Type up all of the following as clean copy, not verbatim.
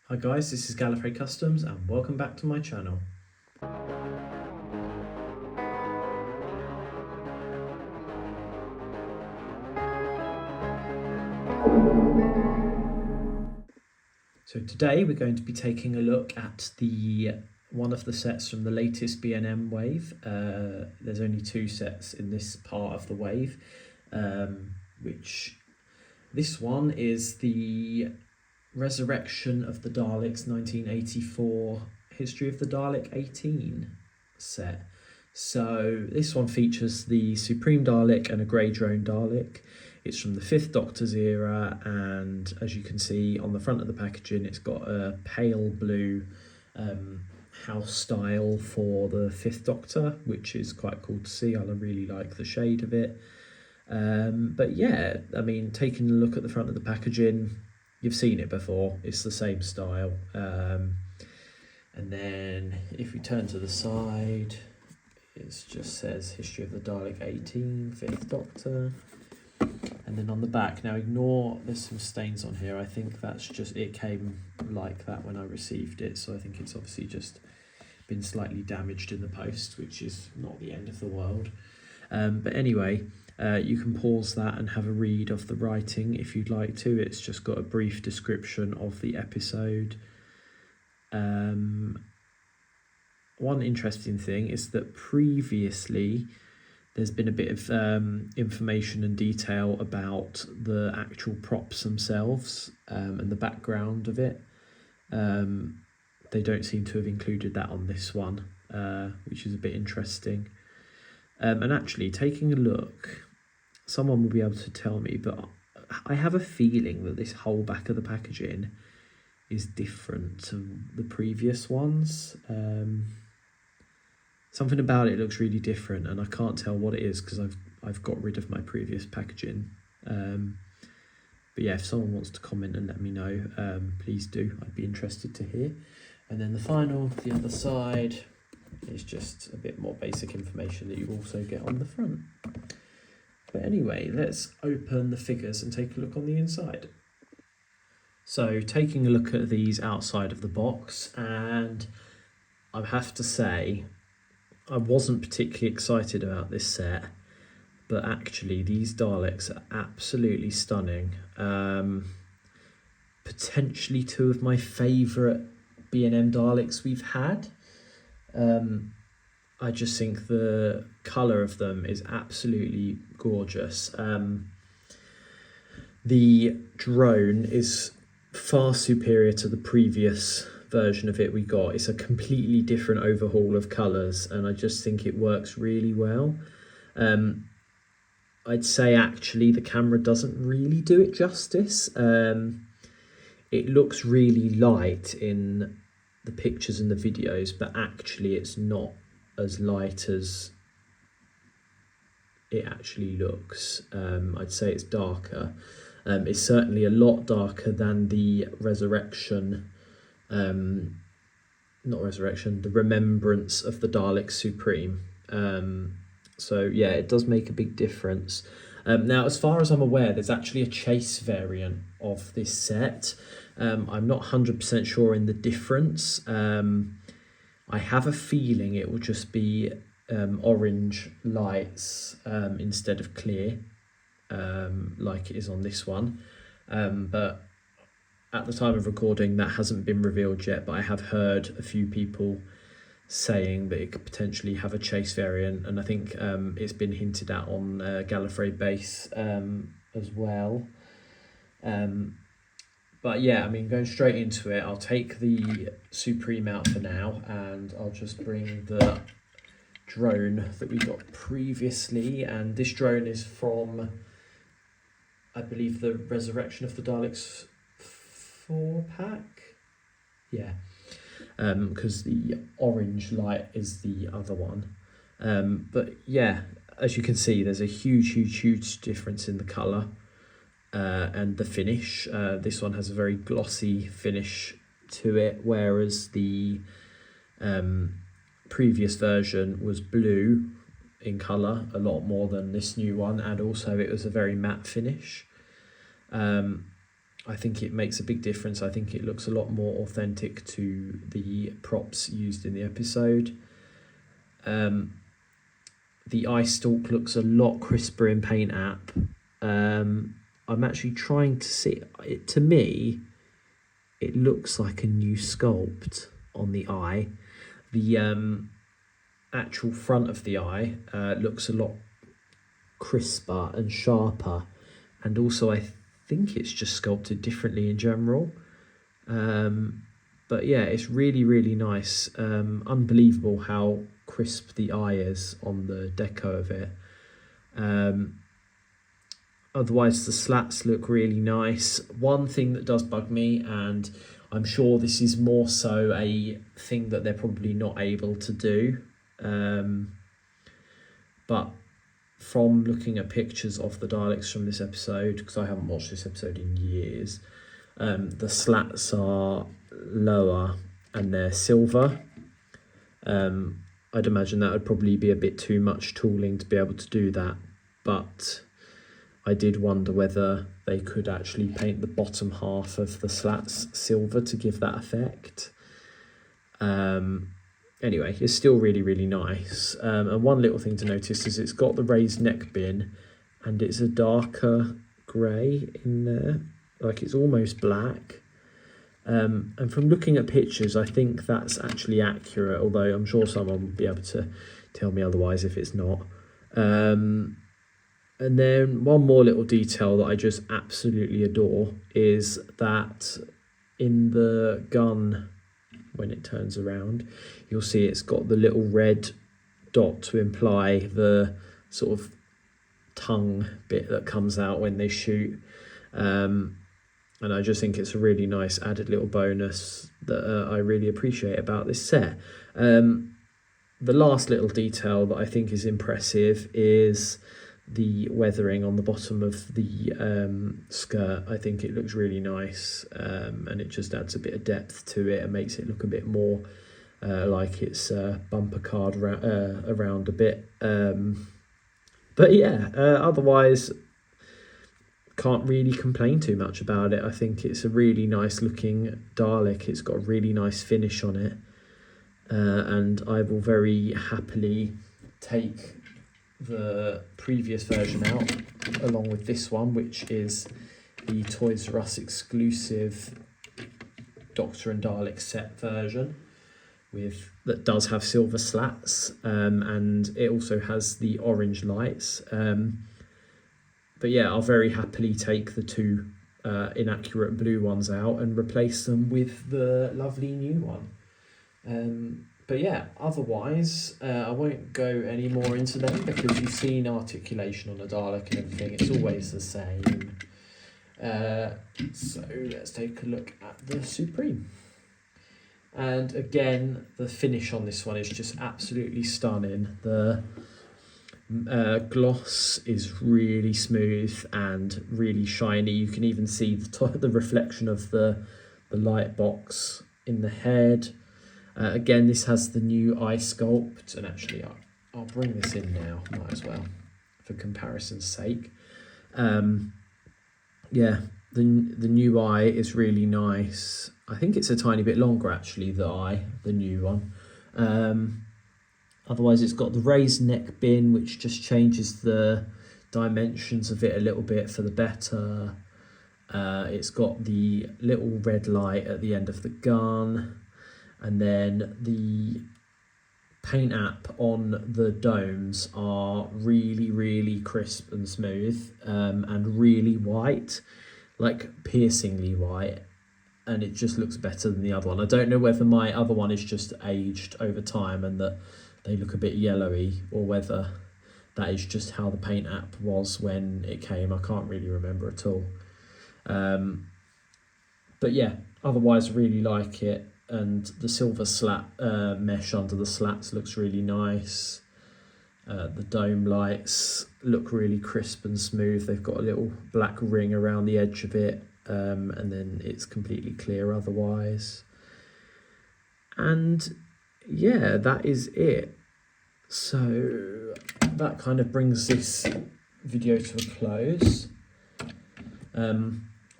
Hi guys, this is Gallifrey Customs and welcome back to my channel. So today we're going to be taking a look at one of the sets from the latest B&M wave. There's only two sets in this part of the wave, which this one is the Resurrection of the Daleks 1984 History of the Dalek 18 set. So this one features the Supreme Dalek and a grey drone Dalek. It's from the 5th Doctor's era, and as you can see on the front of the packaging, it's got a pale blue house style for the 5th Doctor, which is quite cool to see. I really like the shade of it. But yeah, I mean, taking a look at the front of the packaging, you've seen it before, it's the same style. And then if we turn to the side, it just says History of the Dalek 18, 5th Doctor. And then on the back, now ignore, there's some stains on here. I think that's just, it came like that when I received it. So I think it's obviously just been slightly damaged in the post, which is not the end of the world. But anyway, you can pause that and have a read of the writing if you'd like to. It's just got a brief description of the episode. One interesting thing is that previously there's been a bit of information and detail about the actual props themselves and the background of it. They don't seem to have included that on this one, which is a bit interesting. And actually, taking a look, someone will be able to tell me, but I have a feeling that this whole back of the packaging is different to the previous ones. Something about it looks really different, and I can't tell what it is because I've got rid of my previous packaging. But yeah, if someone wants to comment and let me know, please do. I'd be interested to hear. And then the other side, is just a bit more basic information that you also get on the front. But anyway, let's open the figures and take a look on the inside. So taking a look at these outside of the box, and I have to say, I wasn't particularly excited about this set, but actually these Daleks are absolutely stunning. Potentially two of my favourite B&M Daleks we've had. I just think the colour of them is absolutely gorgeous. The drone is far superior to the previous version of it we got. It's a completely different overhaul of colours, and I just think it works really well. I'd say actually the camera doesn't really do it justice. It looks really light in the pictures and the videos, but actually it's not as light as it actually looks. I'd say it's darker. It's certainly a lot darker than the Resurrection, the Remembrance of the Daleks Supreme. So yeah, it does make a big difference. Now, as far as I'm aware, there's actually a chase variant of this set. I'm not 100% sure in the difference. I have a feeling it will just be orange lights instead of clear, like it is on this one. But at the time of recording, that hasn't been revealed yet, but I have heard a few people saying that it could potentially have a chase variant, and I think it's been hinted at on Gallifrey base as well. But yeah, I mean, going straight into it, I'll take the Supreme out for now, and I'll just bring the drone that we got previously, and this drone is from, I believe, the Resurrection of the Daleks 4-pack? Yeah. Because the orange light is the other one. But yeah, as you can see, there's a huge difference in the colour and the finish. This one has a very glossy finish to it, whereas the previous version was blue in colour, a lot more than this new one, and also it was a very matte finish. I think it makes a big difference. I think it looks a lot more authentic to the props used in the episode. The eye stalk looks a lot crisper in Paint App. I'm actually trying to see it. To me, it looks like a new sculpt on the eye. The actual front of the eye looks a lot crisper and sharper, and also I think it's just sculpted differently in general. But yeah, it's really, really nice. Unbelievable how crisp the eye is on the deco of it. Otherwise, the slats look really nice. One thing that does bug me, and I'm sure this is more so a thing that they're probably not able to do, but from looking at pictures of the Daleks from this episode, because I haven't watched this episode in years, the slats are lower and they're silver. I'd imagine that would probably be a bit too much tooling to be able to do that, but I did wonder whether they could actually paint the bottom half of the slats silver to give that effect. Anyway, it's still really, really nice. And one little thing to notice is it's got the raised neck bin, and it's a darker grey in there, like it's almost black. And from looking at pictures, I think that's actually accurate, although I'm sure someone will be able to tell me otherwise if it's not. And then one more little detail that I just absolutely adore is that in the gun, when it turns around, you'll see it's got the little red dot to imply the sort of tongue bit that comes out when they shoot. And I just think it's a really nice added little bonus that I really appreciate about this set. The last little detail that I think is impressive is the weathering on the bottom of the skirt. I think it looks really nice, and it just adds a bit of depth to it and makes it look a bit more like it's bumper card around a bit. But yeah, otherwise can't really complain too much about it. I think it's a really nice looking Dalek. It's got a really nice finish on it, and I will very happily take the previous version out along with this one, which is the Toys R Us exclusive Doctor and Dalek set version that does have silver slats, and it also has the orange lights. But yeah, I'll very happily take the two inaccurate blue ones out and replace them with the lovely new one. But yeah, otherwise, I won't go any more into them because you've seen articulation on a Dalek and everything. It's always the same. So let's take a look at the Supreme. And again, the finish on this one is just absolutely stunning. The gloss is really smooth and really shiny. You can even see the reflection of the light box in the head. Again, this has the new eye sculpt, and actually I'll bring this in now, might as well, for comparison's sake. Yeah, the new eye is really nice. I think it's a tiny bit longer actually, the new one. Otherwise, it's got the raised neck bin, which just changes the dimensions of it a little bit for the better. It's got the little red light at the end of the gun. And then the paint app on the domes are really, really crisp and smooth, and really white, like piercingly white. And it just looks better than the other one. I don't know whether my other one is just aged over time and that they look a bit yellowy, or whether that is just how the paint app was when it came. I can't really remember at all. But yeah, otherwise really like it. And the silver slat mesh under the slats looks really nice. The dome lights look really crisp and smooth. They've got a little black ring around the edge of it, and then it's completely clear otherwise. And yeah, that is it. So that kind of brings this video to a close.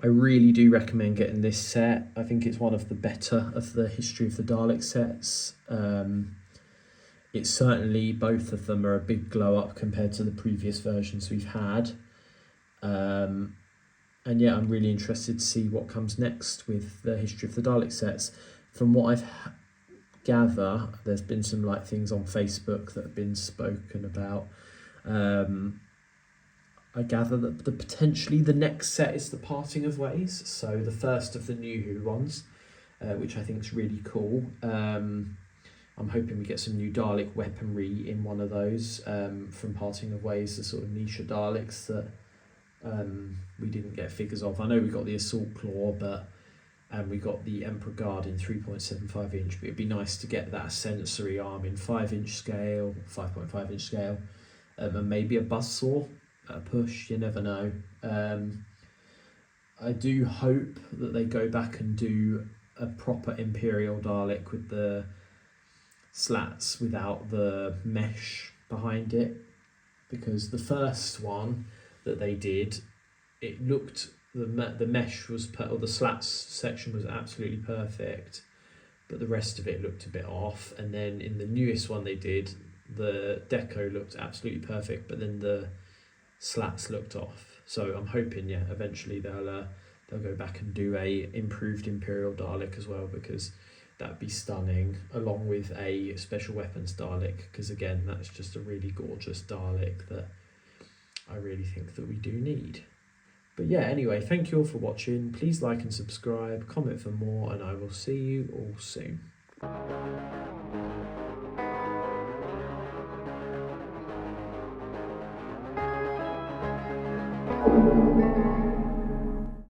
I really do recommend getting this set. I think it's one of the better of the History of the Dalek sets. It's certainly, both of them are a big glow up compared to the previous versions we've had. And yeah, I'm really interested to see what comes next with the History of the Dalek sets. From what I've gather, there's been some like things on Facebook that have been spoken about. I gather that potentially the next set is the Parting of Ways, so the first of the New Who ones, which I think is really cool. I'm hoping we get some new Dalek weaponry in one of those from Parting of Ways, the sort of niche Daleks that we didn't get figures of. I know we got the Assault Claw, and we got the Emperor Guard in 3.75 inch, but it'd be nice to get that sensory arm in 5-inch scale, 5.5-inch scale, and maybe a buzzsaw at a push, you never know. I do hope that they go back and do a proper Imperial Dalek with the slats without the mesh behind it, because the first one that they did, it looked, the mesh was, or the slats section was absolutely perfect, but the rest of it looked a bit off. And then in the newest one they did, the deco looked absolutely perfect, but then the slats looked off. So I'm hoping, yeah, eventually they'll go back and do a improved Imperial Dalek as well, because that'd be stunning, along with a special weapons Dalek, because again, that's just a really gorgeous Dalek that I really think that we do need. But yeah, anyway, thank you all for watching. Please like and subscribe, comment for more, and I will see you all soon.